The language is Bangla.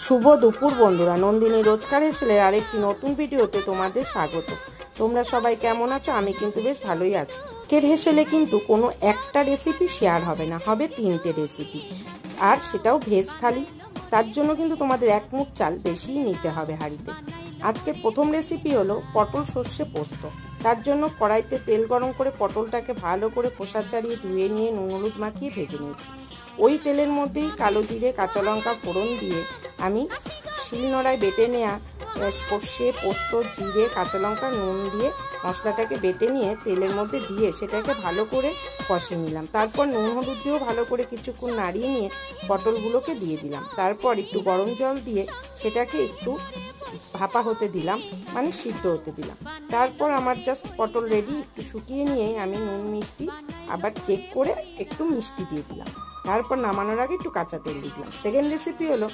শুভ দুপুর বন্ধুরা, নন্দিনী রোজকার হেসেলের আরেকটি নতুন ভিডিওতে তোমাদের স্বাগত। তোমরা সবাই কেমন আছো? আমি কিন্তু বেশ ভালোই আছি। আজকের হেসেলে কিন্তু কোনো একটা রেসিপি শেয়ার হবে না, হবে 3টে রেসিপি, আর সেটাও ভেজ থালি। তার জন্য কিন্তু তোমাদের এক মুঠ চাল বেশিই নিতে হবে হাঁড়িতে। আজকে প্রথম রেসিপি হলো পটল সর্ষে পোস্ত। তার জন্য কড়াইতে তেল গরম করে পটলটাকে ভালো করে খোসা ছাড়িয়ে ধুয়ে নিয়ে নুন হলুদ মাখিয়ে ভেজে নিয়েছি। ওই তেলের মধ্যেই কালো জিরে কাঁচা লঙ্কা ফোড়ন দিয়ে আমি শিলনোড়ায় বেটে নেওয়া সর্ষে পোস্ত জিরে কাঁচা লঙ্কা নুন দিয়ে মশলাটাকে বেটে নিয়ে তেলের মধ্যে দিয়ে সেটাকে ভালো করে কষে নিলাম। তারপর নুন হলুদ দিয়েও ভালো করে কিছুক্ষণ নাড়িয়ে নিয়ে পটলগুলোকে দিয়ে দিলাম। তারপর একটু গরম জল দিয়ে সেটাকে একটু ভাপা হতে দিলাম, মানে সিদ্ধ হতে দিলাম। তারপর আমার জাস্ট পটল রেডি। একটু শুকিয়ে নিয়ে আমি নুন মিষ্টি আবার চেক করে একটু মিষ্টি দিয়ে দিলাম। তারপর নামানোর আগে একটু কাঁচা তেল দিয়ে দিলাম। সেকেন্ড রেসিপি হলো